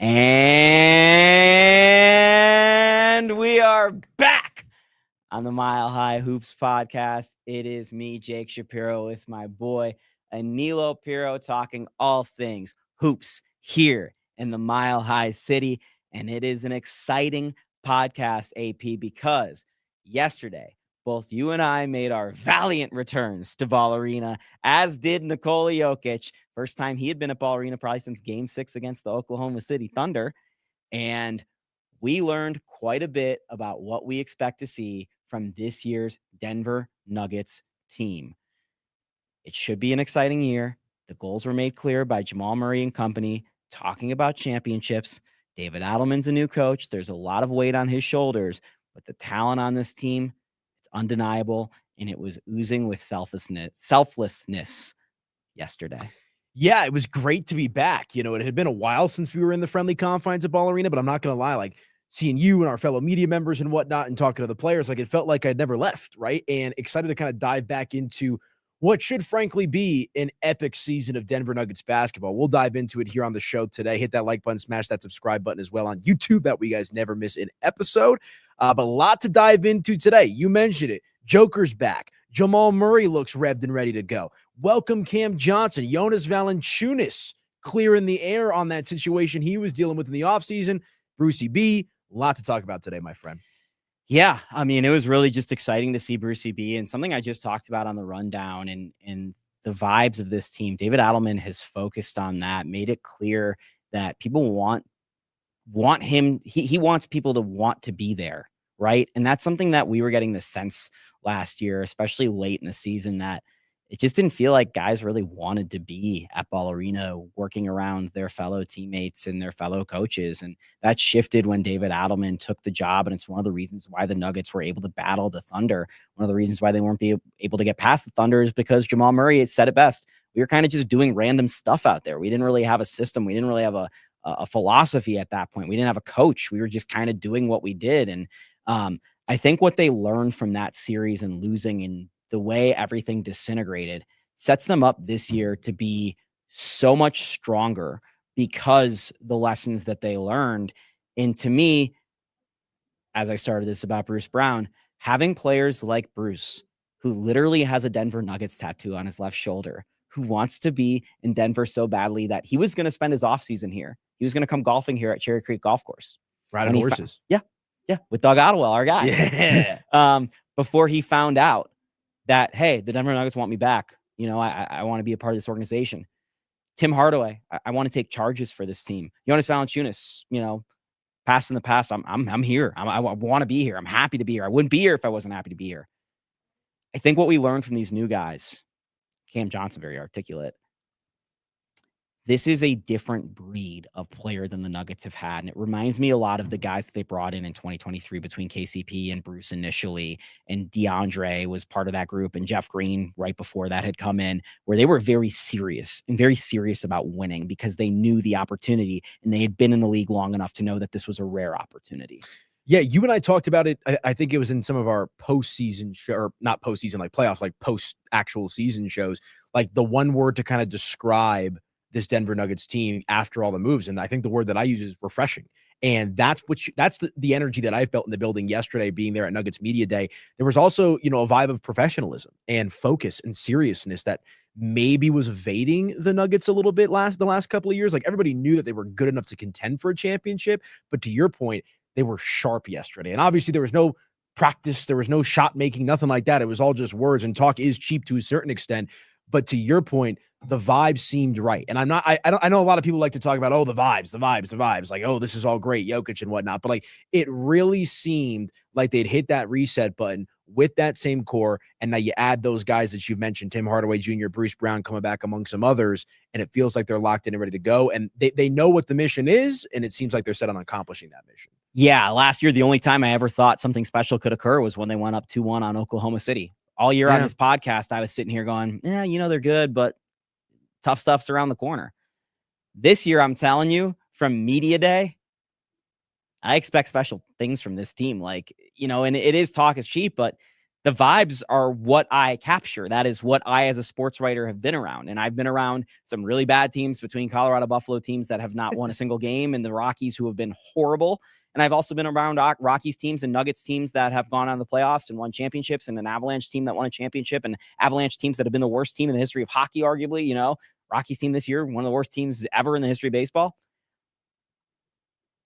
And we are back on the Mile High Hoops podcast. It is me, Jake Shapiro, with my boy, Anilo Piro, talking all things hoops here in the Mile High City. And it is an exciting podcast, AP, because yesterday, both you and I made our valiant returns to Ball Arena, as did Nikola Jokic. First time he had been at Ball Arena probably since Game 6 against the Oklahoma City Thunder. And we learned quite a bit about what we expect to see from this year's Denver Nuggets team. It should be an exciting year. The goals were made clear by Jamal Murray and company, talking about championships. David Adelman's a new coach. There's a lot of weight on his shoulders, but the talent on this team, it's undeniable, and it was oozing with selflessness yesterday. Yeah, it was great to be back. You know, it had been a while since we were in the friendly confines of Ball Arena, but I'm not going to lie, like seeing you and our fellow media members and whatnot and talking to the players, like it felt like I'd never left, right? And excited to kind of dive back into what should frankly be an epic season of Denver Nuggets basketball. We'll dive into it here on the show today. Hit that like button, smash that subscribe button as well on YouTube, that way you guys never miss an episode. But a lot to dive into today. You mentioned it. Joker's back. Jamal Murray looks revved and ready to go. Welcome Cam Johnson. Jonas Valanciunas clearing the air on that situation he was dealing with in the offseason. Brucey B, a lot to talk about today, my friend. Yeah, I mean, it was really just exciting to see Brucey B, and something I just talked about on the rundown and the vibes of this team. David Adelman has focused on that, made it clear that people want him. He wants people to want to be there, right? And that's something that we were getting the sense last year, especially late in the season, that it just didn't feel like guys really wanted to be at Ball Arena working around their fellow teammates and their fellow coaches. And that shifted when David Adelman took the job. And it's one of the reasons why the Nuggets were able to battle the Thunder. One of the reasons why they weren't able to get past the Thunder is because Jamal Murray had said it best. We were kind of just doing random stuff out there. We didn't really have a system. We didn't really have a philosophy at that point. We didn't have a coach. We were just kind of doing what we did. And I think what they learned from that series and losing and the way everything disintegrated sets them up this year to be so much stronger because the lessons that they learned. And to me, as I started this about Bruce Brown, having players like Bruce, who literally has a Denver Nuggets tattoo on his left shoulder, who wants to be in Denver so badly that he was going to spend his offseason here. He was going to come golfing here at Cherry Creek Golf Course. Riding horses. Yeah, with Doug Ottewell, our guy. Yeah. Before he found out that, hey, the Denver Nuggets want me back. You know, I want to be a part of this organization. Tim Hardaway, I want to take charges for this team. Jonas Valanciunas, you know, past in the past, I'm here. I want to be here. I'm happy to be here. I wouldn't be here if I wasn't happy to be here. I think what we learned from these new guys, Cam Johnson, very articulate. This is a different breed of player than the Nuggets have had. And it reminds me a lot of the guys that they brought in 2023 between KCP and Bruce initially. And DeAndre was part of that group. And Jeff Green right before that had come in, where they were very serious about winning because they knew the opportunity and they had been in the league long enough to know that this was a rare opportunity. Yeah, you and I talked about it. I think it was in some of our postseason show, or not postseason, like playoffs, like post actual season shows, like the one word to kind of describe this Denver Nuggets team after all the moves. And I think the word that I use is refreshing. And that's the energy that I felt in the building yesterday, being there at Nuggets Media Day. There was also, you know, a vibe of professionalism and focus and seriousness that maybe was evading the Nuggets a little bit the last couple of years. Like everybody knew that they were good enough to contend for a championship. But to your point, they were sharp yesterday. And obviously there was no practice. There was no shot making, nothing like that. It was all just words, and talk is cheap to a certain extent. But to your point, the vibe seemed right. And I know a lot of people like to talk about, oh, the vibes, like, oh, this is all great, Jokic and whatnot. But like, it really seemed like they'd hit that reset button with that same core. And now you add those guys that you've mentioned, Tim Hardaway Jr., Bruce Brown coming back among some others. And it feels like they're locked in and ready to go. And they know what the mission is. And it seems like they're set on accomplishing that mission. Yeah. Last year, the only time I ever thought something special could occur was when they went up 2-1 on Oklahoma City. All year on this podcast, I was sitting here going, yeah, you know, they're good, but tough stuff's around the corner. This year, I'm telling you, from media day, I expect special things from this team. Like, you know, and it is talk is cheap, but the vibes are what I capture. That is what I, as a sports writer, have been around. And I've been around some really bad teams, between Colorado Buffalo teams that have not won a single game and the Rockies, who have been horrible. And I've also been around Rockies teams and Nuggets teams that have gone on the playoffs and won championships, and an Avalanche team that won a championship, and Avalanche teams that have been the worst team in the history of hockey, arguably. Rockies team this year, one of the worst teams ever in the history of baseball.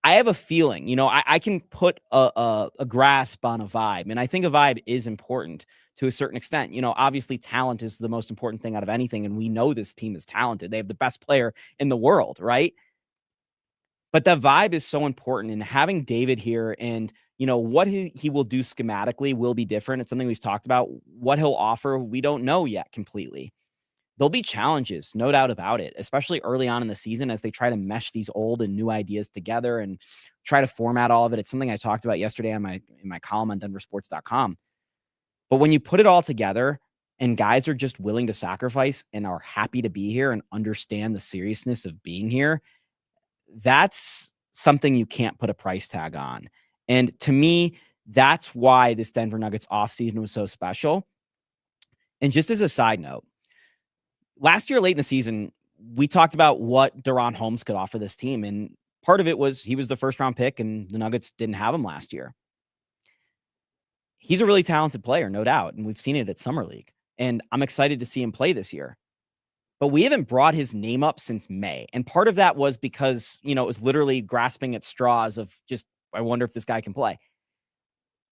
I have a feeling, I can put a grasp on a vibe, and I think a vibe is important to a certain extent. Obviously talent is the most important thing out of anything, and we know this team is talented. They have the best player in the world, right? But the vibe is so important, and having David here, and what he will do schematically will be different. It's something we've talked about. What he'll offer, we don't know yet completely. There'll be challenges, no doubt about it, especially early on in the season as they try to mesh these old and new ideas together and try to format all of it. It's something I talked about yesterday in my column on denversports.com. But when you put it all together and guys are just willing to sacrifice and are happy to be here and understand the seriousness of being here, that's something you can't put a price tag on. And to me, that's why this Denver Nuggets offseason was so special. And just as a side note, last year, late in the season, we talked about what DaRon Holmes could offer this team. And part of it was he was the first round pick and the Nuggets didn't have him last year. He's a really talented player, no doubt. And we've seen it at Summer League. And I'm excited to see him play this year. But we haven't brought his name up since May. And part of that was because, it was literally grasping at straws of just, I wonder if this guy can play.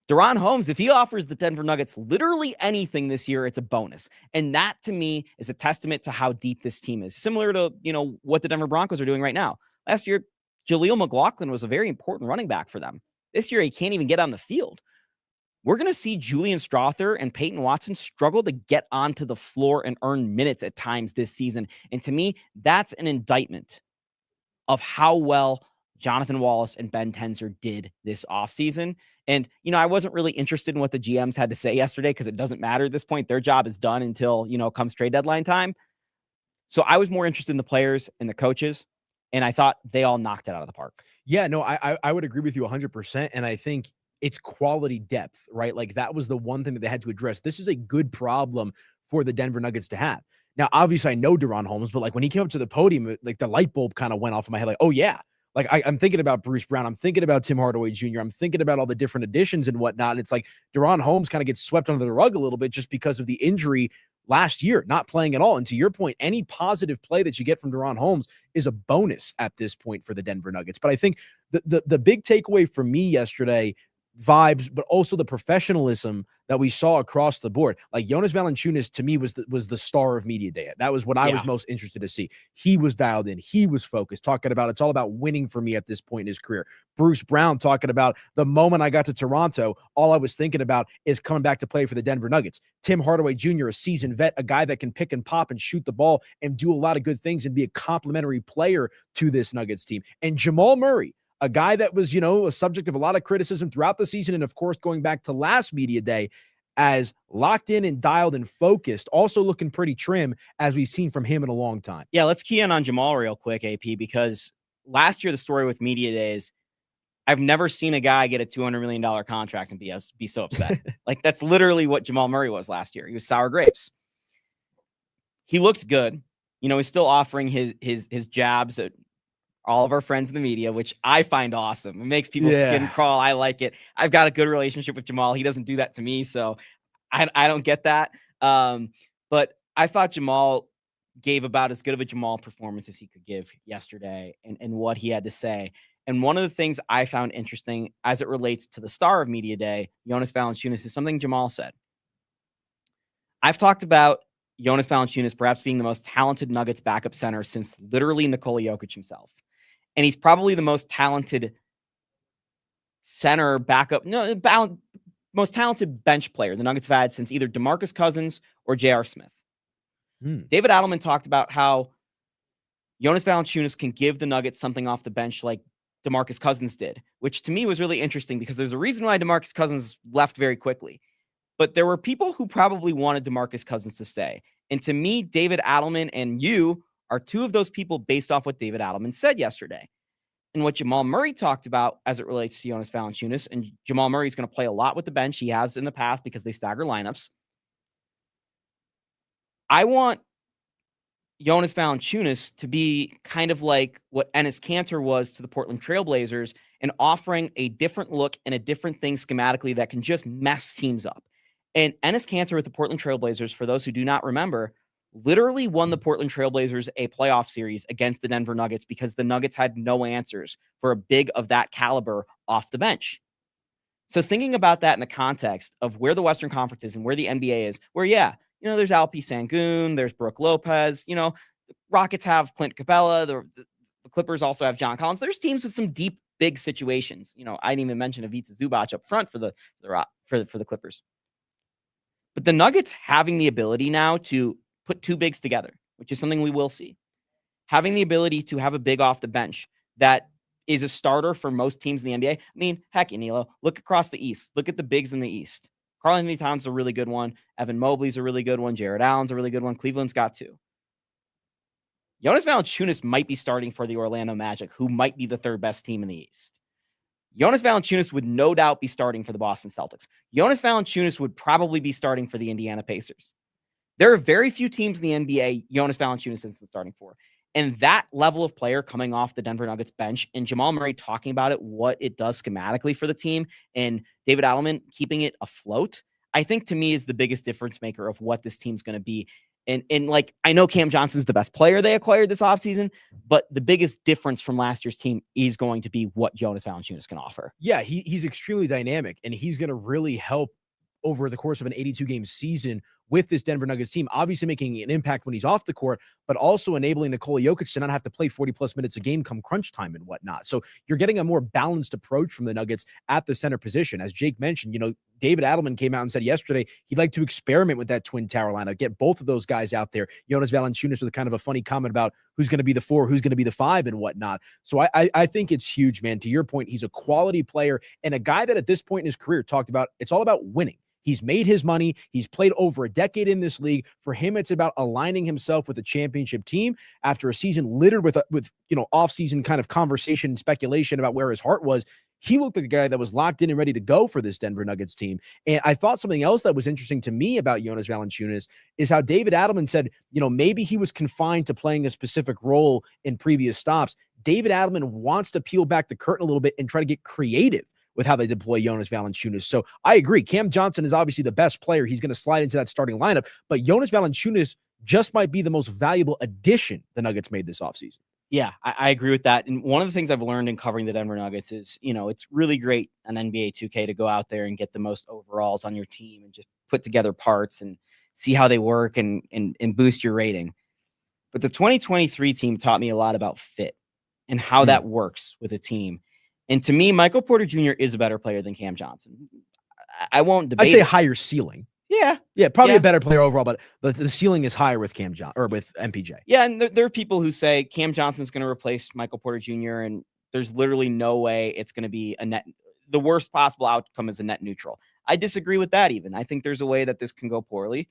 DaRon Holmes, if he offers the Denver Nuggets literally anything this year, it's a bonus. And that, to me, is a testament to how deep this team is. Similar to, what the Denver Broncos are doing right now. Last year, Jaleel McLaughlin was a very important running back for them. This year, he can't even get on the field. We're going to see Julian Strother and Peyton Watson struggle to get onto the floor and earn minutes at times this season. And to me, that's an indictment of how well Jonathan Wallace and Ben Tenzer did this offseason. And, I wasn't really interested in what the GMs had to say yesterday because it doesn't matter at this point. Their job is done until, comes trade deadline time. So I was more interested in the players and the coaches, and I thought they all knocked it out of the park. Yeah, no, I would agree with you 100%. And I think it's quality depth, right? Like that was the one thing that they had to address. This is a good problem for the Denver Nuggets to have. Now, obviously I know DaRon Holmes, but like when he came up to the podium, like the light bulb kind of went off in my head. Like, oh yeah, like I'm thinking about Bruce Brown. I'm thinking about Tim Hardaway Jr. I'm thinking about all the different additions and whatnot. And it's like DaRon Holmes kind of gets swept under the rug a little bit just because of the injury last year, not playing at all. And to your point, any positive play that you get from DaRon Holmes is a bonus at this point for the Denver Nuggets. But I think the big takeaway for me yesterday, vibes, but also the professionalism that we saw across the board. Like Jonas Valanciunas to me was the star of media day. That was what I was most interested to see. He was dialed in. He was focused, talking about it's all about winning for me at this point in his career. Bruce Brown talking about the moment I got to Toronto, all I was thinking about is coming back to play for the Denver Nuggets. Tim Hardaway Jr., a seasoned vet, a guy that can pick and pop and shoot the ball and do a lot of good things and be a complementary player to this Nuggets team. And Jamal Murray, a guy that was, a subject of a lot of criticism throughout the season. And of course, going back to last media day, as locked in and dialed and focused, also looking pretty trim as we've seen from him in a long time. Yeah, let's key in on Jamal real quick, AP, because last year, the story with media days, I've never seen a guy get a $200 million contract and be so upset. Like that's literally what Jamal Murray was last year. He was sour grapes. He looked good. He's still offering his jabs at all of our friends in the media, which I find awesome. It makes people's skin crawl. I like it. I've got a good relationship with Jamal. He doesn't do that to me, so I don't get that. But I thought Jamal gave about as good of a Jamal performance as he could give yesterday and what he had to say. And one of the things I found interesting as it relates to the star of media day, Jonas Valanciunas, is something Jamal said. I've talked about Jonas Valanciunas perhaps being the most talented Nuggets backup center since literally Nikola Jokic himself. And he's probably the most talented center backup, most talented bench player the Nuggets have had since either DeMarcus Cousins or J.R. Smith. David Adelman talked about how Jonas Valanciunas can give the Nuggets something off the bench like DeMarcus Cousins did, which to me was really interesting because there's a reason why DeMarcus Cousins left very quickly. But there were people who probably wanted DeMarcus Cousins to stay. And to me, David Adelman and you are two of those people based off what David Adelman said yesterday. and what Jamal Murray talked about as it relates to Jonas Valanciunas, and Jamal Murray is going to play a lot with the bench. He has in the past because they stagger lineups. I want Jonas Valanciunas to be kind of like what Enes Kanter was to the Portland Trailblazers, and offering a different look and a different thing schematically that can just mess teams up. And Enes Kanter with the Portland Trailblazers, for those who do not remember, literally won the Portland Trailblazers a playoff series against the Denver Nuggets because the Nuggets had no answers for a big of that caliber off the bench. So thinking about that in the context of where the Western Conference is and where the NBA is, where, yeah, there's Alpi Sangoon, there's Brooke Lopez, the Rockets have Clint Capella, the Clippers also have John Collins. There's teams with some deep, big situations. I didn't even mention Ivica Zubac up front for the Clippers. But the Nuggets having the ability now to put two bigs together, which is something we will see. Having the ability to have a big off the bench that is a starter for most teams in the NBA. I mean, heck, Anilo, look across the East. Look at the bigs in the East. Karl-Anthony Towns is a really good one. Evan Mobley's a really good one. Jared Allen's a really good one. Cleveland's got two. Jonas Valanciunas might be starting for the Orlando Magic, who might be the third best team in the East. Jonas Valanciunas would no doubt be starting for the Boston Celtics. Jonas Valanciunas would probably be starting for the Indiana Pacers. There are very few teams in the NBA Jonas Valanciunas isn't starting for. And that level of player coming off the Denver Nuggets bench, and Jamal Murray talking about it, what it does schematically for the team, and David Adelman keeping it afloat, I think to me is the biggest difference maker of what this team's going to be. And like, I know Cam Johnson's the best player they acquired this offseason, but the biggest difference from last year's team is going to be what Jonas Valanciunas can offer. Yeah, he's extremely dynamic, and he's going to really help over the course of an 82-game season with this Denver Nuggets team, obviously making an impact when he's off the court, but also enabling Nikola Jokic to not have to play 40-plus minutes a game come crunch time and whatnot. So you're getting a more balanced approach from the Nuggets at the center position. As Jake mentioned, David Adelman came out and said yesterday he'd like to experiment with that twin tower lineup, get both of those guys out there. Jonas Valanciunas with kind of a funny comment about who's going to be the 4, who's going to be the 5 and whatnot. So I think it's huge, man. To your point, he's a quality player and a guy that at this point in his career talked about it's all about winning. He's made his money. He's played over a decade in this league. For him, it's about aligning himself with a championship team after a season littered with off-season kind of conversation and speculation about where his heart was. He looked like a guy that was locked in and ready to go for this Denver Nuggets team. And I thought something else that was interesting to me about Jonas Valanciunas is how David Adelman said, maybe he was confined to playing a specific role in previous stops. David Adelman wants to peel back the curtain a little bit and try to get creative with how they deploy Jonas Valanciunas. So I agree. Cam Johnson is obviously the best player. He's going to slide into that starting lineup, but Jonas Valanciunas just might be the most valuable addition the Nuggets made this offseason. Yeah, I agree with that. And one of the things I've learned in covering the Denver Nuggets is, it's really great on NBA 2K to go out there and get the most overalls on your team and just put together parts and see how they work and boost your rating. But the 2023 team taught me a lot about fit and how that works with a team. And to me, Michael Porter Jr. is a better player than Cam Johnson. I won't debate. I'd say higher ceiling. Yeah, probably a better player overall, but the ceiling is higher with Cam Johnson or with MPJ. Yeah, and there are people who say Cam Johnson's going to replace Michael Porter Jr. and there's literally no way it's going to be a net. The worst possible outcome is a net neutral. I disagree with that even. I think there's a way that this can go poorly.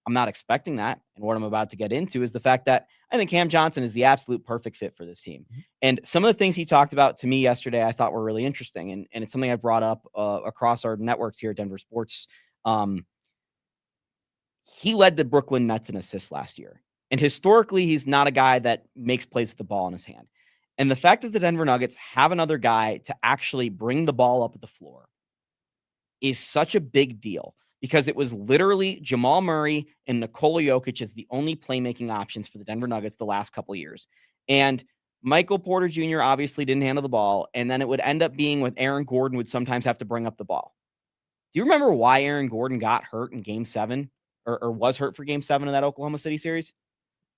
I'm not expecting that. And what I'm about to get into is the fact that I think Cam Johnson is the absolute perfect fit for this team. And some of the things he talked about to me yesterday, I thought were really interesting. And it's something I brought up across our networks here at Denver Sports. He led the Brooklyn Nets in assists last year. And historically, he's not a guy that makes plays with the ball in his hand. And the fact that the Denver Nuggets have another guy to actually bring the ball up at the floor is such a big deal. Because it was literally Jamal Murray and Nikola Jokic as the only playmaking options for the Denver Nuggets the last couple of years. And Michael Porter Jr. obviously didn't handle the ball. And then it would end up being with Aaron Gordon would sometimes have to bring up the ball. Do you remember why Aaron Gordon got hurt in Game 7 or was hurt for Game 7 of that Oklahoma City series?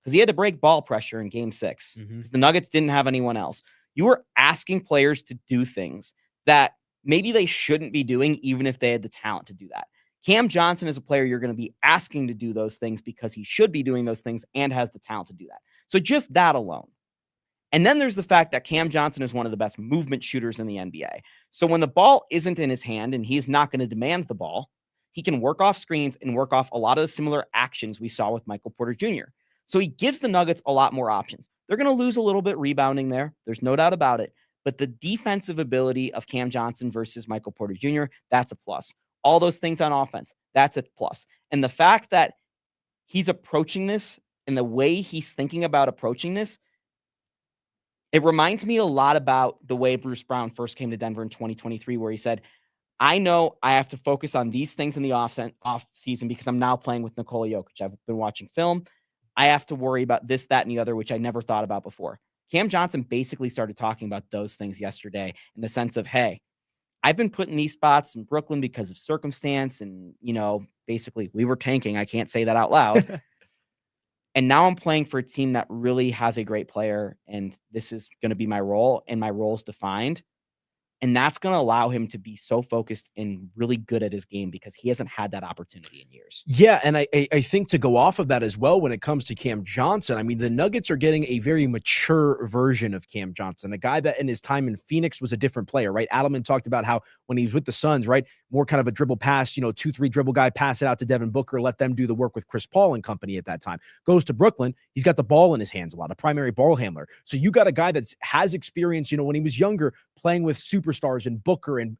Because he had to break ball pressure in Game 6 because the Nuggets didn't have anyone else. You were asking players to do things that maybe they shouldn't be doing even if they had the talent to do that. Cam Johnson is a player you're going to be asking to do those things because he should be doing those things and has the talent to do that. So just that alone. And then there's the fact that Cam Johnson is one of the best movement shooters in the NBA. So when the ball isn't in his hand and he's not going to demand the ball, he can work off screens and work off a lot of the similar actions we saw with Michael Porter Jr. So he gives the Nuggets a lot more options. They're going to lose a little bit rebounding there. There's no doubt about it. But the defensive ability of Cam Johnson versus Michael Porter Jr., that's a plus. All those things on offense, that's a plus. And the fact that he's approaching this and the way he's thinking about approaching this, it reminds me a lot about the way Bruce Brown first came to Denver in 2023, where he said, I know I have to focus on these things in the off season because I'm now playing with Nikola Jokic. I've been watching film. I have to worry about this, that, and the other, which I never thought about before. Cam Johnson basically started talking about those things yesterday in the sense of, hey, I've been put in these spots in Brooklyn because of circumstance. And, basically we were tanking. I can't say that out loud. And now I'm playing for a team that really has a great player. And this is going to be my role, and my role's defined. And that's going to allow him to be so focused and really good at his game because he hasn't had that opportunity in years. Yeah, and I think to go off of that as well when it comes to Cam Johnson, I mean, the Nuggets are getting a very mature version of Cam Johnson, a guy that in his time in Phoenix was a different player, right? Adelman talked about how when he was with the Suns, right, more kind of a dribble pass, 2-3 dribble guy, pass it out to Devin Booker, let them do the work with Chris Paul and company at that time. Goes to Brooklyn, he's got the ball in his hands a lot, a primary ball handler. So you got a guy that has experience, when he was younger, playing with superstars and Booker and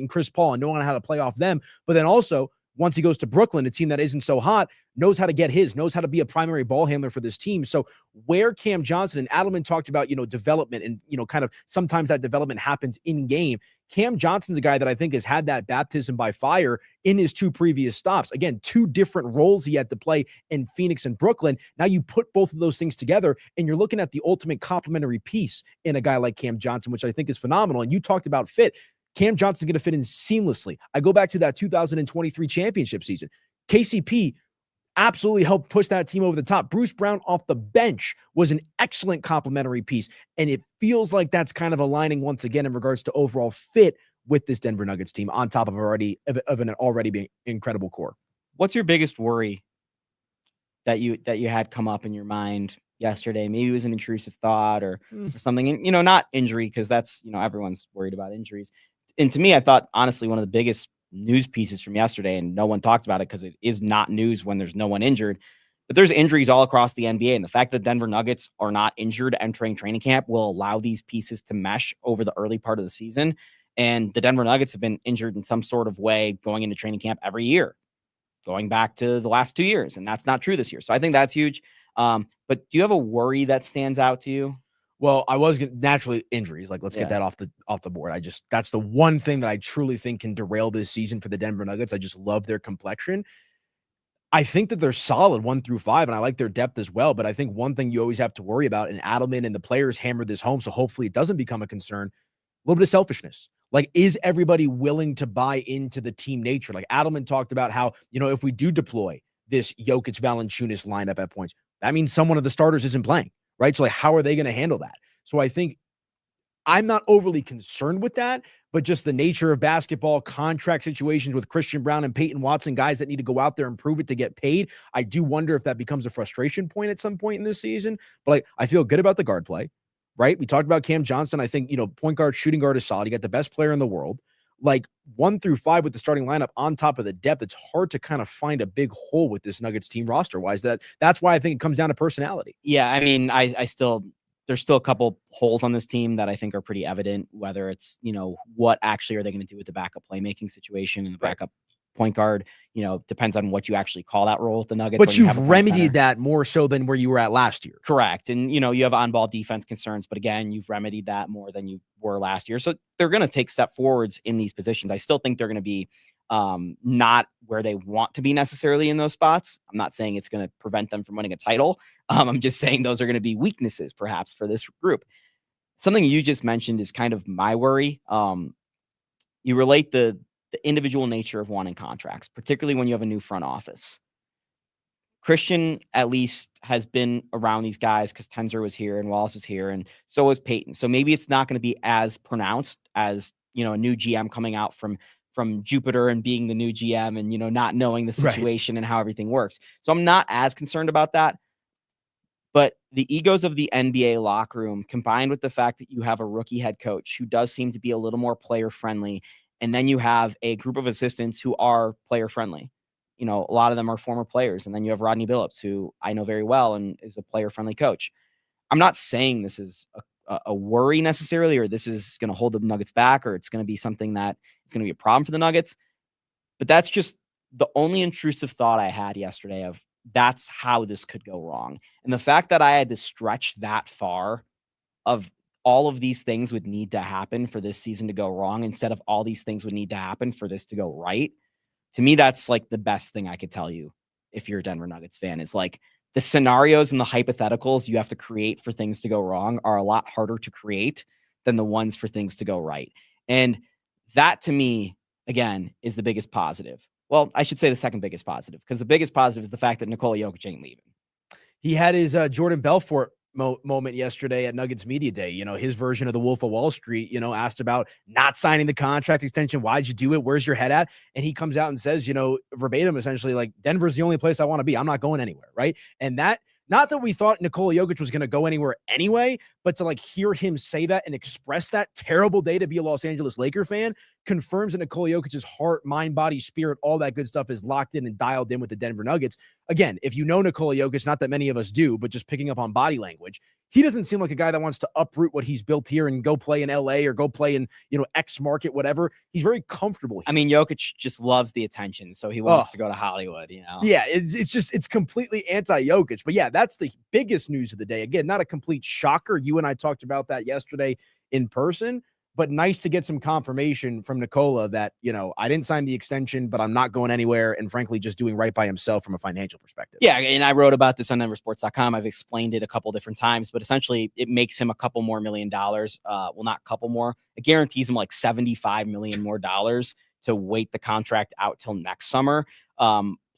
Chris Paul and knowing how to play off them. But then also, once he goes to Brooklyn, a team that isn't so hot, knows how to get knows how to be a primary ball handler for this team. So where Cam Johnson and Adelman talked about, development and, kind of sometimes that development happens in game. Cam Johnson's a guy that I think has had that baptism by fire in his 2 previous stops. Again, 2 different roles he had to play in Phoenix and Brooklyn. Now you put both of those things together and you're looking at the ultimate complementary piece in a guy like Cam Johnson, which I think is phenomenal. And you talked about fit. Cam Johnson's going to fit in seamlessly. I go back to that 2023 championship season. KCP absolutely helped push that team over the top. Bruce Brown off the bench was an excellent complementary piece. And it feels like that's kind of aligning once again in regards to overall fit with this Denver Nuggets team on top of an already being incredible core. What's your biggest worry that you had come up in your mind yesterday? Maybe it was an intrusive thought or something, and, not injury, because that's, everyone's worried about injuries. And to me, I thought, honestly, one of the biggest news pieces from yesterday, and no one talked about it because it is not news when there's no one injured, but there's injuries all across the NBA. And the fact that Denver Nuggets are not injured entering training camp will allow these pieces to mesh over the early part of the season. And the Denver Nuggets have been injured in some sort of way going into training camp every year, going back to the last 2 years. And that's not true this year. So I think that's huge. But do you have a worry that stands out to you? Well, I was naturally injuries. Like, let's get that off the board. That's the one thing that I truly think can derail this season for the Denver Nuggets. I just love their complexion. I think that they're solid 1 through 5, and I like their depth as well. But I think one thing you always have to worry about, and Adelman and the players hammered this home, so hopefully it doesn't become a concern, a little bit of selfishness. Like, is everybody willing to buy into the team nature? Like Adelman talked about how, if we do deploy this Jokic Valanciunas lineup at points, that means someone of the starters isn't playing. Right. So, like, how are they going to handle that? So I think I'm not overly concerned with that, but just the nature of basketball, contract situations with Christian Brown and Peyton Watson, guys that need to go out there and prove it to get paid. I do wonder if that becomes a frustration point at some point in this season. But like, I feel good about the guard play, right? We talked about Cam Johnson. I think, point guard, shooting guard is solid. You got the best player in the world. Like 1 through 5 with the starting lineup on top of the depth, it's hard to kind of find a big hole with this Nuggets team roster wise. That's why I think it comes down to personality. Yeah. I mean, there's still a couple holes on this team that I think are pretty evident, whether it's, what actually are they going to do with the backup playmaking situation and the backup point guard, depends on what you actually call that role with the Nuggets. But you've remedied that more so than where you were at last year. Correct. And, you have on-ball defense concerns, but again, you've remedied that more than you were last year. So they're going to take step forwards in these positions. I still think they're going to be not where they want to be necessarily in those spots. I'm not saying it's going to prevent them from winning a title. I'm just saying those are going to be weaknesses perhaps for this group. Something you just mentioned is kind of my worry. You relate the individual nature of wanting contracts, particularly when you have a new front office. Christian at least has been around these guys because Tenzer was here and Wallace is here, and so was Peyton. So maybe it's not going to be as pronounced as, a new GM coming out from Jupiter and being the new GM and, not knowing the situation and how everything works. So I'm not as concerned about that. But the egos of the NBA locker room, combined with the fact that you have a rookie head coach who does seem to be a little more player friendly, and then you have a group of assistants who are player friendly. A lot of them are former players. And then you have Rodney Billups, who I know very well and is a player friendly coach. I'm not saying this is a worry necessarily, or this is going to hold the Nuggets back, or it's going to be something that is going to be a problem for the Nuggets. But that's just the only intrusive thought I had yesterday of that's how this could go wrong. And the fact that I had to stretch that far of all of these things would need to happen for this season to go wrong instead of all these things would need to happen for this to go right. To me, that's like the best thing I could tell you if you're a Denver Nuggets fan is like the scenarios and the hypotheticals you have to create for things to go wrong are a lot harder to create than the ones for things to go right. And that to me, again, is the biggest positive. Well, I should say the second biggest positive, because the biggest positive is the fact that Nikola Jokic ain't leaving. He had his Jordan Belfort moment yesterday at Nuggets Media Day. You know, his version of the Wolf of Wall Street, you know, asked about not signing the contract extension. Why'd you do it? Where's your head at? And he comes out and says, you know, verbatim, essentially, like, Denver's the only place I want to be. I'm not going anywhere. Right. And that, not that we thought Nikola Jokic was going to go anywhere anyway, but to like hear him say that and express that terrible day to be a Los Angeles Laker fan confirms that Nikola Jokic's heart, mind, body, spirit, all that good stuff is locked in and dialed in with the Denver Nuggets. Again, if you know Nikola Jokic, not that many of us do, but just picking up on body language, he doesn't seem like a guy that wants to uproot what he's built here and go play in LA or go play in, you know, X market, whatever. He's very comfortable here. I mean, Jokic just loves the attention, so he wants to go to Hollywood, you know? Yeah, it's completely anti-Jokic. But yeah, that's the biggest news of the day. Again, not a complete shocker. You and I talked about that yesterday in person, but nice to get some confirmation from Nikola that, you know, I didn't sign the extension, but I'm not going anywhere, and frankly, just doing right by himself from a financial perspective. Yeah, and I wrote about this on denversports.com. I've explained it a couple different times, but essentially it makes him a couple more $1 million. Well, not a couple more. It guarantees him like $75 million more dollars to wait the contract out till next summer.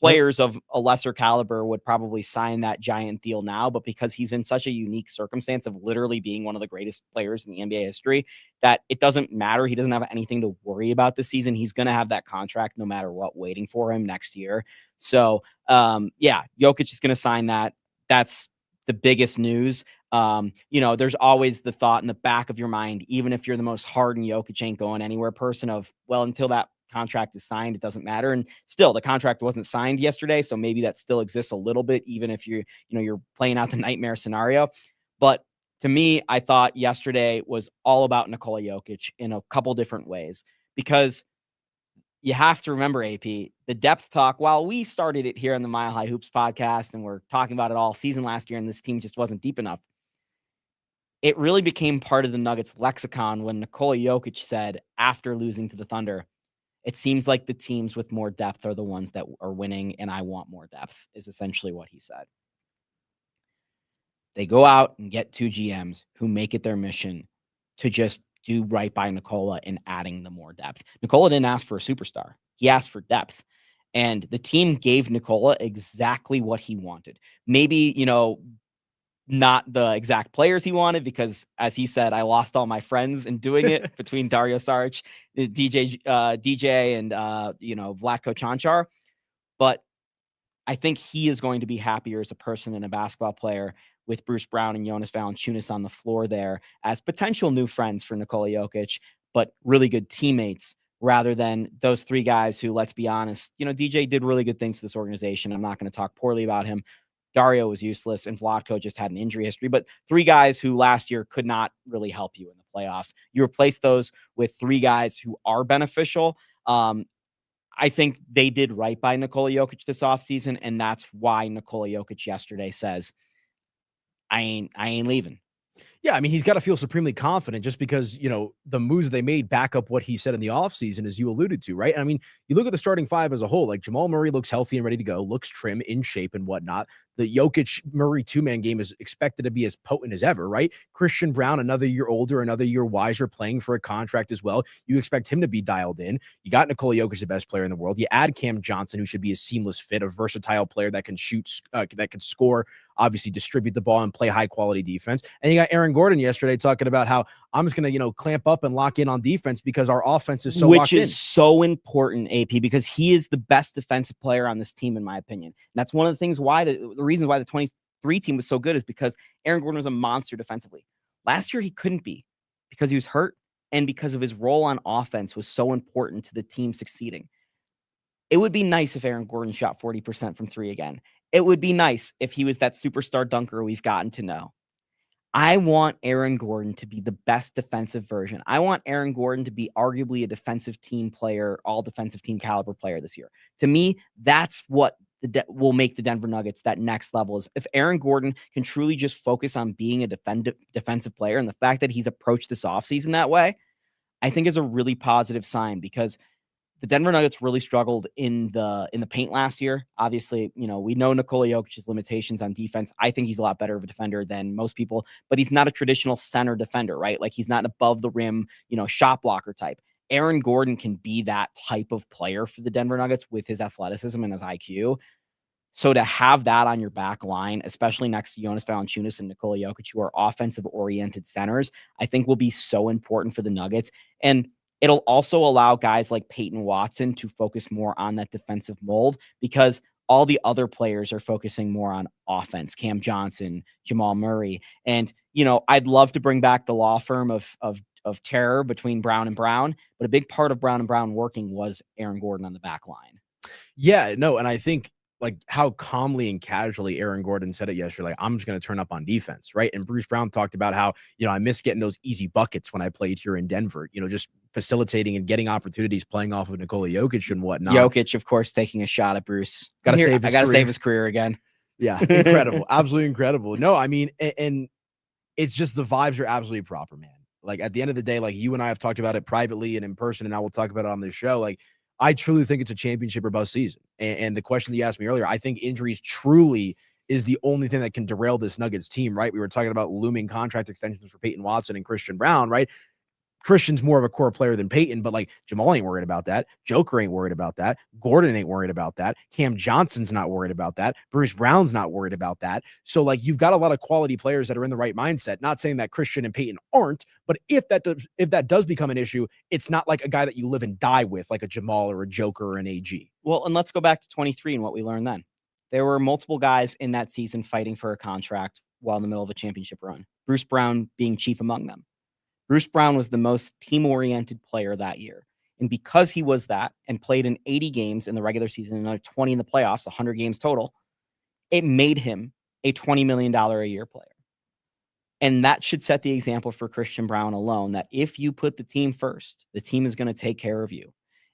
Players of a lesser caliber would probably sign that giant deal now, but because he's in such a unique circumstance of literally being one of the greatest players in the NBA history, that it doesn't matter. He doesn't have anything to worry about this season. He's going to have that contract no matter what waiting for him next year. So, yeah, Jokic is going to sign that. That's the biggest news. You know, there's always the thought in the back of your mind, even if you're the most hardened Jokic ain't going anywhere person of, well, until that contract is signed, it doesn't matter. And still, the contract wasn't signed yesterday, so maybe that still exists a little bit, even if you're playing out the nightmare scenario. But to me, I thought yesterday was all about Nikola Jokic in a couple different ways, because you have to remember, AP, the depth talk, while we started it here on the Mile High Hoops podcast and we're talking about it all season last year, and this team just wasn't deep enough, it really became part of the Nuggets lexicon when Nikola Jokic said after losing to the Thunder, it seems like the teams with more depth are the ones that are winning, and I want more depth, is essentially what he said. They go out and get two GMs who make it their mission to just do right by Nikola in adding the more depth. Nikola didn't ask for a superstar. He asked for depth. And the team gave Nikola exactly what he wanted. Maybe, not the exact players he wanted, because as he said, I lost all my friends in doing it between Dario Saric, DJ and Vlatko Čančar. But I think he is going to be happier as a person and a basketball player with Bruce Brown and Jonas Valanciunas on the floor there as potential new friends for Nikola Jokic, but really good teammates, rather than those three guys who, let's be honest, DJ did really good things for this organization. I'm not going to talk poorly about him. Dario was useless, and Vlatko just had an injury history, but three guys who last year could not really help you in the playoffs. You replace those with three guys who are beneficial. I think they did right by Nikola Jokic this offseason, and that's why Nikola Jokic yesterday says, I ain't leaving. Yeah, I mean, he's got to feel supremely confident just because, the moves they made back up what he said in the offseason, as you alluded to, right? I mean, you look at the starting five as a whole, like Jamal Murray looks healthy and ready to go, looks trim, in shape and whatnot. The Jokic-Murray two-man game is expected to be as potent as ever, right? Christian Braun, another year older, another year wiser, playing for a contract as well. You expect him to be dialed in. You got Nikola Jokic, the best player in the world. You add Cam Johnson, who should be a seamless fit, a versatile player that can shoot, that can score, obviously distribute the ball and play high-quality defense. And you got Aaron Gordon yesterday talking about how I'm just going to, clamp up and lock in on defense because our offense is so locked in. Which is so important, AP, because he is the best defensive player on this team, in my opinion. And that's one of the things why the reasons why the 23 team was so good is because Aaron Gordon was a monster defensively. Last year, he couldn't be because he was hurt and because of his role on offense was so important to the team succeeding. It would be nice if Aaron Gordon shot 40% from three again. It would be nice if he was that superstar dunker we've gotten to know. I want Aaron Gordon to be the best defensive version. I want Aaron Gordon to be arguably a defensive team player, all defensive team caliber player this year. To me, that's what will make the Denver Nuggets that next level. Is if Aaron Gordon can truly just focus on being a defensive player, and the fact that he's approached this offseason that way, I think is a really positive sign, because the Denver Nuggets really struggled in the paint last year. Obviously, we know Nikola Jokic's limitations on defense. I think he's a lot better of a defender than most people, but he's not a traditional center defender, right? Like, he's not an above the rim, shot blocker type. Aaron Gordon can be that type of player for the Denver Nuggets with his athleticism and his IQ. So to have that on your back line, especially next to Jonas Valanciunas and Nikola Jokic, who are offensive-oriented centers, I think will be so important for the Nuggets. And it'll also allow guys like Peyton Watson to focus more on that defensive mold, because all the other players are focusing more on offense. Cam Johnson, Jamal Murray. And, I'd love to bring back the law firm of terror between Brown and Brown, but a big part of Brown and Brown working was Aaron Gordon on the back line. Yeah, no, and I think like how calmly and casually Aaron Gordon said it yesterday, like, I'm just going to turn up on defense, right? And Bruce Brown talked about how, I miss getting those easy buckets when I played here in Denver, just facilitating and getting opportunities playing off of Nikola Jokic and whatnot. Jokic, of course, taking a shot at Bruce. I got to save his career again. Yeah, incredible. Absolutely incredible. No, I mean, and it's just the vibes are absolutely proper, man. Like, at the end of the day, like, you and I have talked about it privately and in person, and I will talk about it on this show. Like, I truly think it's a championship or bust season. And the question that you asked me earlier, I think injuries truly is the only thing that can derail this Nuggets team, right? We were talking about looming contract extensions for Peyton Watson and Christian Brown, right? Christian's more of a core player than Peyton, but like, Jamal ain't worried about that. Joker ain't worried about that. Gordon ain't worried about that. Cam Johnson's not worried about that. Bruce Brown's not worried about that. So like, you've got a lot of quality players that are in the right mindset. Not saying that Christian and Peyton aren't, but if that does become an issue, it's not like a guy that you live and die with, like a Jamal or a Joker or an AG. Well, and let's go back to 23 and what we learned then. There were multiple guys in that season fighting for a contract while in the middle of a championship run, Bruce Brown being chief among them. Bruce Brown was the most team-oriented player that year. And because he was that and played in 80 games in the regular season and another 20 in the playoffs, 100 games total, it made him a $20 million a year player. And that should set the example for Christian Brown alone, that if you put the team first, the team is going to take care of you.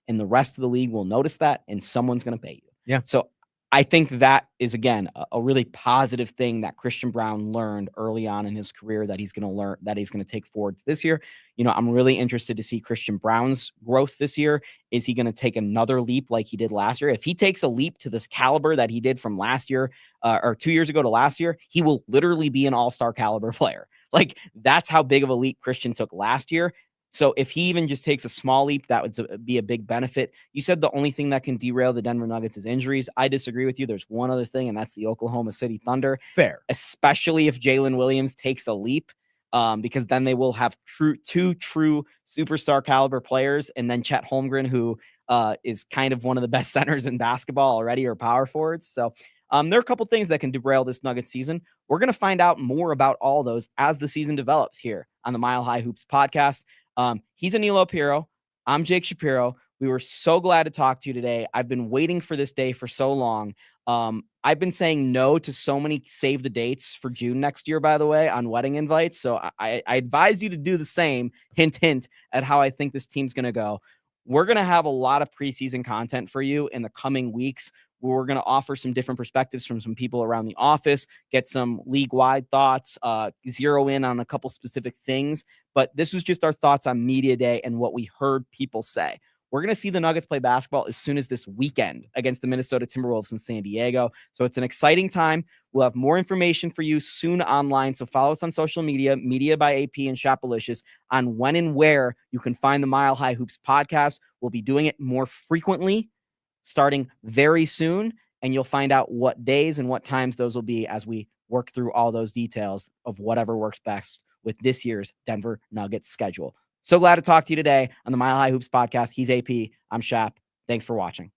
And the rest of the league will notice that, and someone's going to pay you. Yeah. So I think that is, again, a really positive thing that Christian Brown learned early on in his career that he's going to learn, that he's going to take forward to this year. I'm really interested to see Christian Brown's growth this year. Is he going to take another leap like he did last year? If he takes a leap to this caliber that he did from last year or 2 years ago to last year, he will literally be an all-star caliber player. Like, that's how big of a leap Christian took last year. So if he even just takes a small leap, that would be a big benefit. You said the only thing that can derail the Denver Nuggets is injuries. I disagree with you. There's one other thing, and that's the Oklahoma City Thunder. Fair. Especially if Jalen Williams takes a leap, because then they will have two true superstar caliber players, and then Chet Holmgren, who is kind of one of the best centers in basketball already, or power forwards. So there are a couple things that can derail this Nuggets season. We're going to find out more about all those as the season develops here on the Mile High Hoops podcast. He's Aniello Piero. I'm Jake Shapiro. We were so glad to talk to you today. I've been waiting for this day for so long. I've been saying no to so many save the dates for June next year, by the way, on wedding invites. So I advise you to do the same. Hint, hint at how I think this team's going to go. We're going to have a lot of preseason content for you in the coming weeks. We're going to offer some different perspectives from some people around the office, get some league-wide thoughts, zero in on a couple specific things. But this was just our thoughts on Media Day and what we heard people say. We're going to see the Nuggets play basketball as soon as this weekend against the Minnesota Timberwolves in San Diego. So it's an exciting time. We'll have more information for you soon online. So follow us on social media, Media by AP and Shopalicious, on when and where you can find the Mile High Hoops podcast. We'll be doing it more frequently, starting very soon, and you'll find out what days and what times those will be as we work through all those details of whatever works best with this year's Denver Nuggets schedule. So glad to talk to you today on the Mile High Hoops podcast. He's AP. I'm Shap. Thanks for watching.